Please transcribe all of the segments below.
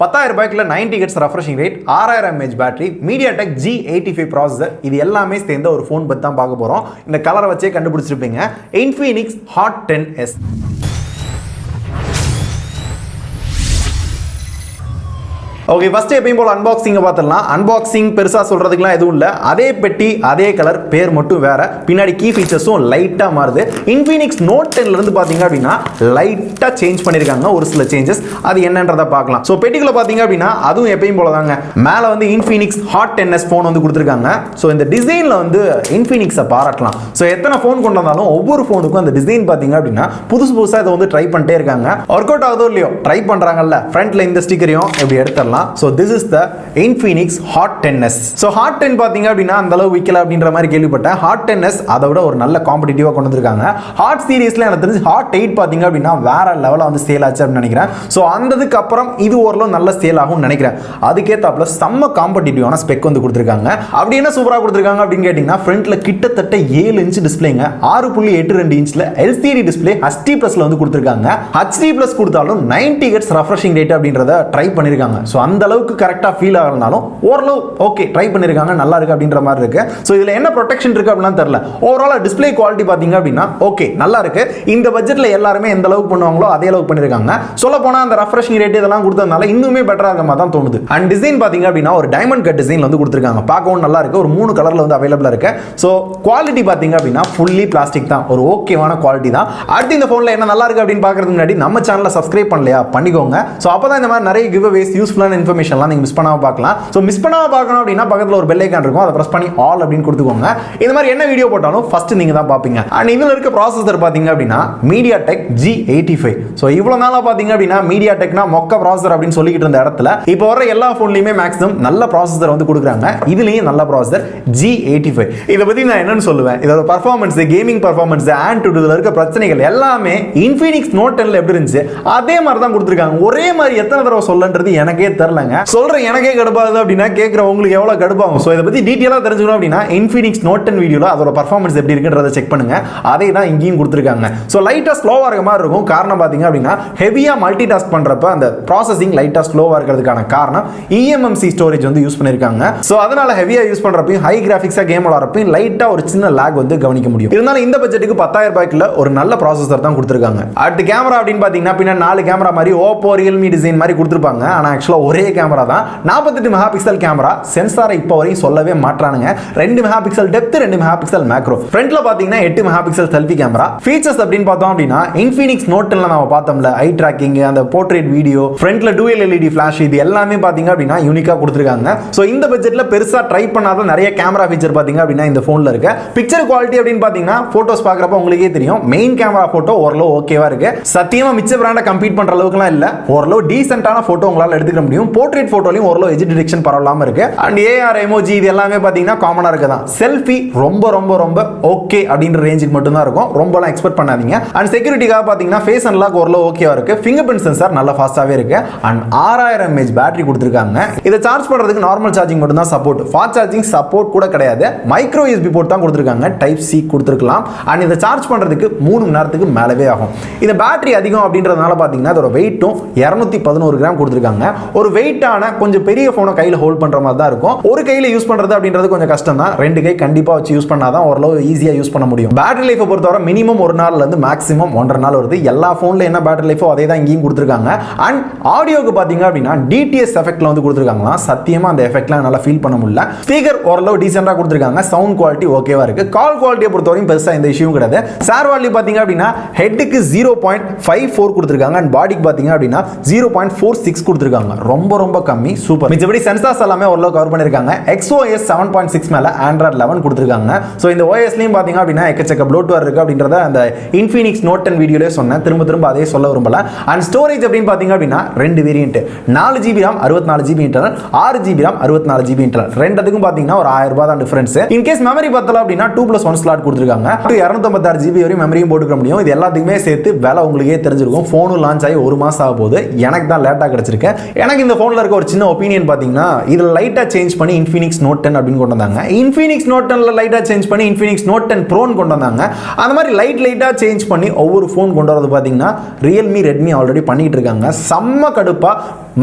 10,000 ரூபாய்க்குள்ள 90 Hz refreshing rate, 6000 mAh battery, MediaTek G85 processor, இது எல்லாமே சேர்ந்த ஒரு ஃபோன் பத்தி தான் பார்க்க போறோம். இந்த கலரை வச்சே கண்டுபிடிச்சிருப்பீங்க. Infinix Hot 10s. Okay, first எப்பயும் போல அன்பாக்சிங்கை பார்த்துடலாம். அன்பாக்சிங் பெருசாக சொல்கிறதுக்குலாம் எதுவும் இல்லை. அதே பெட்டி, அதே கலர், பேர் மட்டும் வேறு. பின்னாடி கீ ஃபீச்சர்ஸும் லைட்டாக மாறுது. இன்ஃபினிக்ஸ் நோட் 10லேருந்து பார்த்தீங்க அப்படின்னா லைட்டாக சேஞ்ச் பண்ணியிருக்காங்க, ஒரு சில சேஞ்சஸ். அது என்னன்றதை பார்க்கலாம். ஸோ பெட்டிக்குள்ள பார்த்தீங்க அப்படின்னா அதுவும் எப்பயும் போல தாங்க. மேலே வந்து இன்ஃபினிக்ஸ் ஹாட் 10s ஃபோன் வந்து கொடுத்துருக்காங்க. ஸோ இந்த டிசைனில் வந்து இன்ஃபினிக்ஸை பாராட்டலாம். ஸோ எத்தனை ஃபோன் கொண்டு வந்தாலும் ஒவ்வொரு ஃபோனுக்கும் அந்த டிசைன் பார்த்தீங்க அப்படின்னா புதுசாக இதை வந்து ட்ரை பண்ணிட்டே இருக்காங்க. ஒர்க் அவுட் ஆகுதோ இல்லையோ, ட்ரை பண்ணுறாங்கல்ல. ஃப்ரண்ட்டில் இந்த ஸ்டிக்கரையும் இப்படி எடுத்துடலாம். So this is the Infinix Hot 10s. So Hot 10 பாத்தீங்க அப்படின்னா அந்த அளவு விக்கல அப்படின்ற மாதிரி கேள்விப்பட்டேன். Hot 10s அதை விட ஒரு நல்ல காம்படிட்டிவா கொண்டு வந்திருக்காங்க. Hot சீரிஸ்ல எனக்கு தெரிஞ்சு Hot 8 பாத்தீங்க அப்படின்னா வேற லெவல்ல வந்து சேல் ஆச்சு அப்படின்னு நினைக்கிறேன். சோ அந்ததுக்கு அப்புறம் இது ஓரளவு நல்ல சேல் ஆகும்னு நினைக்கிறேன். அதுக்கேத்தாப்ல செம்ம காம்படிட்டிவான ஸ்பெக் வந்து கொடுத்திருக்காங்க. அப்படி என்ன சூப்பரா கொடுத்திருக்காங்க அப்படின்னு கேட்டீங்கன்னா ஃப்ரண்ட்ல கிட்டத்தட்ட 7 இன்ச் டிஸ்ப்ளேங்க, 6.82 இன்ச்ல LCD டிஸ்ப்ளே HD+ வந்து கொடுத்திருக்காங்க. HD+ கொடுத்தாலும் 90 Hz refreshing rate அப்படின்றத ட்ரை பண்ணிருக்காங்க. சோ அந்த அளவுக்கு கரெக்டா ஃபீல் ஆகலனாலும் ஓரளவு ஓகே ட்ரை பண்ணிருக்காங்க, நல்லா இருக்கு அப்படின்ற மாதிரி இருக்கு. சோ இதுல என்ன ப்ரொடெக்ஷன் இருக்கு அப்படினா தெரியல. ஓவராலா டிஸ்ப்ளே குவாலிட்டி பாத்தீங்க அப்படின்னா ஓகே நல்லா இருக்கு. இந்த பட்ஜெட்ல எல்லாரும் எந்த அளவுக்கு பண்ணுவாங்களோ அதே அளவுக்கு பண்ணிருக்காங்க. சொல்ல போனா அந்த ரெஃப்ரெஷிங் ரேட் இதெல்லாம் கொடுத்ததனால இன்னுமே பெட்டரா இருக்க மாதிரி தான் தோணுது. அண்ட் டிசைன் பாத்தீங்க அப்படின்னா ஒரு டைமண்ட் கட் டிசைன் வந்து கொடுத்திருக்காங்க. பார்க்கவும் நல்லா இருக்கு. ஒரு 3 கலர்ல வந்து அவைலபிளா இருக்கு. சோ குவாலிட்டி பாத்தீங்க அப்படின்னா ஃபுல்லி பிளாஸ்டிக் தான், ஒரு ஓகேவான குவாலிட்டி தான். அடுத்து இந்த போன்ல என்ன நல்லா இருக்கு அப்படின்னு பாக்குறதுக்கு முன்னாடி நம்ம சேனலை சப்ஸ்கிரைப் பண்ணலையா பண்ணிக்கோங்க. சோ அப்பதான் இந்த மாதிரி நிறைய கிவ் அவேஸ், யூஸ்ஃபுல்லான இன்ஃபர்மேஷன்லாம் நீங்க மிஸ் பண்ணாம பார்க்கலாம். சோ மிஸ் பண்ணாம பார்க்கணும் அப்படின்னா பக்கத்துல ஒரு பெல் ஐகான் இருக்கும், அதை பிரஸ் பண்ணி ஆல் அப்படின்னு கொடுத்துக்கோங்க. இந்த மாதிரி என்ன வீடியோ போட்டாலும் ஃபர்ஸ்ட் நீங்க தான் பாப்பீங்க. அண்ட் இதுல இருக்க ப்ராசஸர் பாத்தீங்க அப்படின்னா MediaTek G85. சோ இவ்வளவு நாளா பாத்தீங்க அப்படின்னா MediaTekனா மொக்க ப்ராசஸர் அப்படின்னு சொல்லிட்டு இருந்த இடத்துல இப்போ வர எல்லா போன்லயுமே மேக்ஸிமம் நல்ல ப்ராசஸர் வந்து கொடுக்குறாங்க. இதுலயும் நல்ல ப்ராசஸர் G85. இத பத்தி நான் என்னன்னு சொல்லுவேன், இதோட பெர்ஃபார்மன்ஸ், கேமிங் பெர்ஃபார்மன்ஸ், ஆண்ட்ராய்டுல இருக்க பிரச்சனைகள் எல்லாமே Infinix Note 10ல எப்படி இருந்துச்சு அதே மாதிரி தான் கொடுத்திருக்காங்க. ஒரே மாதிரி எத்தனை தடவை சொல்லன்றது எனக்கே தெரியலங்க. சொல்றேன் எனக்கே கடுப்பாகுது அப்படின்னா கேட்குற உங்களுக்கு எவ்வளவு கடுப்பாகும். ஸோ இதை பத்தி டீட்டெயிலாக தெரிஞ்சுக்கணும் அப்படின்னா Infinix Note 10 வீடியோல அதோட பர்ஃபார்மன்ஸ் எப்படி இருக்குன்றதை செக் பண்ணுங்க. அதே தான் இங்கேயும் கொடுத்துருக்காங்க. ஸோ லைட்டா ஸ்லோவா இருக்க மாதிரி இருக்கும். காரணம் பாத்தீங்க அப்படின்னா ஹெவியா மல்டி டாஸ்க் பண்றப்ப அந்த ப்ராசஸிங் லைட்டா ஸ்லோவா இருக்கிறதுக்கான காரணம் eMMC ஸ்டோரேஜ் வந்து யூஸ் பண்ணிருக்காங்க. ஸோ அதனால ஹெவியா யூஸ் பண்றப்பையும் ஹை கிராஃபிக்ஸா கேம் விளையாடுறப்பையும் லைட்டா ஒரு சின்ன லாக் வந்து கவனிக்க முடியும். இருந்தாலும் இந்த பட்ஜெட்டுக்கு 10,000 ரூபாய்க்குள்ள ஒரு நல்ல ப்ராசஸர் தான் கொடுத்துருக்காங்க. அடுத்து கேமரா அப்படின்னு பாத்தீங்கன்னா பின்ன 4 கேமரா மாதிரி Oppo Realme டிசைன் மாதிரி கொடுத்துருப்பாங்க. ஆனா ஆக்சுவலா ஒரே கேமரா தான். 48 மெகா பிக்சல் கேமரா. சென்சாரை இப்போ வரையும் சொல்லவே மாட்டானுங்க. 2 mega pixel depth, 2 mega pixel macro. ஃப்ரண்ட்ல பாத்தீங்கன்னா 8 mega pixel selfie camera. Features அப்படின்னு பார்த்தோம் அப்படின்னா Infinix Note 10ல நாம பார்த்தோம்ல ஐ ட்ராக்கிங், அந்த போர்ட்ரேட் வீடியோ, ஃப்ரண்ட்ல டூயல் LED ஃபிளாஷ், இது எல்லாமே பாத்தீங்க அப்படின்னா யூனிக்கா கொடுத்திருக்காங்க. சோ இந்த பட்ஜெட்ல பெருசா ட்ரை பண்ணாத நிறைய கேமரா ஃபீச்சர் பாத்தீங்க அப்படின்னா இந்த போன்ல இருக்கு. பிக்சர் குவாலிட்டி அப்படின்னு பாத்தீங்கன்னா போட்டோஸ் பார்க்கறப்ப உங்களுக்கே தெரியும் மெயின் கேமரா போட்டோ ஓரளவு ஓகேவா இருக்கு. சத்தியமா மிச்ச பிராண்ட கம்பீட் பண்ற அளவுக்குலாம் இல்ல. ஓரளவு டீசென்ட்டான போட்டோ உங்களால எடுத்துக்க முடியும். போர்ட்ரேட் போட்டோலயும் ஓரளவு எட்ஜ் டிடெக்ஷன் பரவலாம இருக்கு. அண்ட் AR எமோஜி இது எல்லாமே பாத்தீங்கன்னா காமனா இருக்குதான். செல்ஃபி ரொம்ப ரொம்ப ரொம்ப ஓகே அப்படின்ற ரேஞ்சுக்கு மட்டும் தான் இருக்கும். ரொம்பலாம் எக்ஸ்பெக்ட் பண்ணாதீங்க. அண்ட் செக்யூரிட்டிக்காக பாத்தீங்கன்னா ஃபேஸ் அன்லாக் ஓரளவு ஓகேவா இருக்கு. ஃபிங்கர் பிரிண்ட் சென்சார் நல்ல ஃபாஸ்டாவே இருக்கு. அண்ட் 6000 mAh பேட்டரி கொடுத்திருக்காங்க. இதை சார்ஜ் பண்றதுக்கு நார்மல் சார்ஜிங் மட்டும் தான் சப்போர்ட். ஃபாஸ்ட் சார்ஜிங் சப்போர்ட் கூட கிடையாது. மைக்ரோ USB போர்ட் தான் கொடுத்திருக்காங்க. Type C கொடுத்திருக்கலாம். அண்ட் இதை சார்ஜ் பண்றதுக்கு 3 மணி நேரத்துக்கு மேலவே ஆகும். இந்த பேட்டரி அதிகம் அப்படின்றதுனால பாத்தீங்கன்னா அதோட வெயிட்டும் 211 கிராம் கொடுத்திருக்காங்க. ஒரு வெயிட்டான கொஞ்சம் பெரிய போனை கையில ஹோல்ட் பண்ற மாதிரி தான் இருக்கும். ஒரு கையில யூஸ் பண்றது அப்படின்றது கொஞ்சம் கஷ்டம் தான். 2 கை கண்டிப்பா வச்சு யூஸ் பண்ணாதான் ஓரளவு ஈஸியா யூஸ் பண்ண முடியும். பேட்டரி லைஃப் பொறுத்தவரை மினிமம் 1 நாள்ல இருந்து மேக்ஸிமம் 1.5 நாள் வருது. எல்லா போன்ல என்ன பேட்டரி லைஃபோ அதே தான் இங்கேயும் கொடுத்திருக்காங்க. அண்ட் ஆடியோக்கு பாத்தீங்க அப்படின்னா DTS எஃபெக்ட்ல வந்து கொடுத்திருக்காங்க. சத்தியமா அந்த எஃபெக்ட்லாம் நல்லா ஃபீல் பண்ண முடியல. ஸ்பீக்கர் ஓரளவு டீசென்ட்டா கொடுத்திருக்காங்க. சவுண்ட் குவாலிட்டி ஓகேவா இருக்கு. கால் குவாலிட்டியை பொறுத்தவரையும் பெருசா இந்த இஷ்யூ கிடையாது. ஷேர் வேல்யூ பாத்தீங்க அப்படின்னா ஹெட்டுக்கு 0.54 கொடுத்திருக்காங்க. அண்ட் பாடிக்கு பாத்தீங்க அப்படின்னா 0.46 கொடுத்திருக்காங்க. ரொம்ப ரொம்ப கம்மி, சூப்பர். மிச்சபடி சென்சார்ஸ் எல்லாமே ஓரளவு கவர் பண்ணிருக்காங்க. XOS 7.6 மேல Android 11 கொடுத்திருக்காங்க. சோ இந்த OSலயும் பாத்தீங்க அப்படின்னா எக்கச்சக்க ப்ளோட்வேர் இருக்கு அப்படின்றத அந்த Infinix Note 10 வீடியோலயே சொன்னேன். திரும்ப அதே சொல்ல விரும்பல. அண்ட் ஸ்டோரேஜ் அப்படின்னு பாத்தீங்க அப்படின்னா 2 variant, 4GB RAM 64GB internal, 6GB RAM 64GB internal. ரெண்டுத்துக்கும் பாத்தீங்கன்னா ஒரு 1000 ரூபாய் தான் டிஃபரன்ஸ். இன் கேஸ் மெமரி பத்தல அப்படின்னா 2+1 ஸ்லாட் கொடுத்திருக்காங்க. 256GB வரை மெமரியும் போட்டுக்க முடியும். இது எல்லாத்துக்குமே சேர்த்து விலை உங்களுக்கே தெரிஞ்சிருக்கும். போனும் லான்ச் ஆகி 1 மாசம் ஆக போகுது. எனக்கு தான் லேட்டா கிடைச்சிருக்கு. எனக்கு இந்த போன்ல இருக்க ஒரு சின்ன ஒப்பீனியன் பாத்தீங்கன்னா இதுல லைட்டா சேஞ்ச் பண்ணி Infinix Note 10 அப்படின்னு கொண்டு வந்தாங்க. Infinix Note 10ல லைட்டா சேஞ்ச் பண்ணி Infinix Note 10 Pro கொண்டு வந்தாங்க. அந்த மாதிரி லைட்டா சேஞ்ச் பண்ணி ஒவ்வொரு போன் கொண்டு வரது பாத்தீங்கன்னா Realme, Redmi ஆல்ரெடி பண்ணிட்டு இருக்காங்க. செம்ம கடுப்பா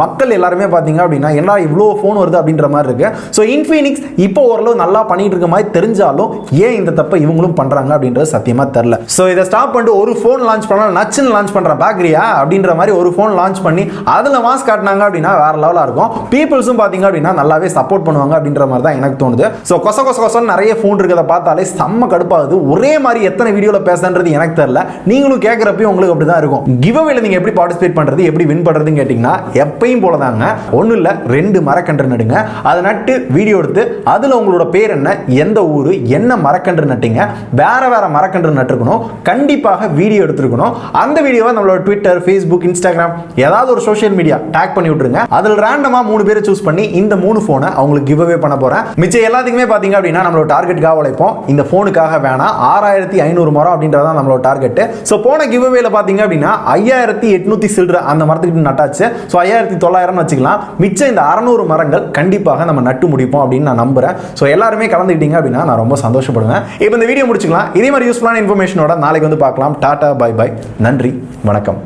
மக்கள் எல்லாருமே பார்த்தீங்க அப்படின்னா என்ன இவ்வளோ ஃபோன் வருது அப்படின்ற மாதிரி இருக்கு. ஸோ இன்ஃபினிக்ஸ் இப்போ ஓரளவு நல்லா பண்ணிட்டு இருக்க மாதிரி தெரிஞ்சாலும் ஏன் இந்த தப்பை இவங்களும் பண்றாங்க அப்படின்றது சத்தியமா தெரியல. ஸோ இதை ஸ்டாப் பண்ணிட்டு ஒரு ஃபோன் லான்ச் பண்ணா நச்சுன்னு லான்ச் பண்ற பாக்குறியா அப்படின்ற மாதிரி ஒரு ஃபோன் லான்ச் பண்ணி அதுல மாஸ் காட்டினாங்க அப்படின்னா வேற லெவலா இருக்கும். பீப்புள்ஸும் பாத்தீங்க அப்படின்னா நல்லாவே சப்போர்ட் பண்ணுவாங்க அப்படின்ற மாதிரி தான் எனக்கு தோணுது. ஸோ கொச நிறைய ஃபோன் இருக்கிறத பார்த்தாலே செம்ம கடுப்பாகுது. ஒரே மாதிரி எத்தனை வீடியோல பேசுறது எனக்கு தெரியல. நீங்களும் கேட்கறப்ப உங்களுக்கு அப்படிதான் இருக்கும். கிவ் அவேல நீங்க எப்படி பார்ட்டிசிபேட் பண்றது, எப்படி வின் பண்றதுன்னு கேட்டீங்கன்னா எப்பயும் போலதாங்க. ஒன்னும் இல்ல, 2 மரக்கன்று நடுங்க. அதை நட்டு வீடியோ எடுத்து அதுல உங்களோட பேர் என்ன, எந்த ஊரு, என்ன மரக்கன்று நட்டீங்க, வேற வேற மரக்கன்று நட்டுருக்கணும். கண்டிப்பாக வீடியோ எடுத்துருக்கணும். அந்த வீடியோவை நம்மளோட ட்விட்டர், ஃபேஸ்புக், இன்ஸ்டாகிராம் ஏதாவது ஒரு சோஷியல் மீடியா டேக் பண்ணி விட்டுருங்க. அதில் ரேண்டமா 3 பேரை சூஸ் பண்ணி இந்த 3 போனை அவங்களுக்கு கிவ் அவே பண்ண போறேன். மிச்சம் எல்லாத்துக்குமே பாத்தீங்க அப்படின்னா நம்மளோட டார்கெட்டுக்காக உழைப்போம். இந்த போனுக்காக வேணா 6500 மரம் அப்படின்றதான் நம்மளோட டார்கெட். ஸோ போன கிவ் அவேல பாத்தீங்க அப்படின்னா 5800 சில்ற அந்த மரத்துக்கு நட்டாச்சு. ஸோ 5900 வச்சுக்கலாம். மிச்சம் இந்த 600 மரங்கள் கண்டிப்பாக நம்ம நட்டு முடிப்போம் அப்படின்னு நான் நம்புறேன். ஸோ எல்லாருமே கலந்துக்கிட்டீங்க அப்படின்னா நான் ரொம்ப சந்தோஷப்படுவேன். இப்போ இந்த வீடியோ முடிச்சுக்கலாம். இதே மாதிரி யூஸ்ஃபுல்லான இன்ஃபர்மேஷனோட நாளைக்கு வந்து பார்க்கலாம். டாடா, பை பை, நன்றி, வணக்கம்.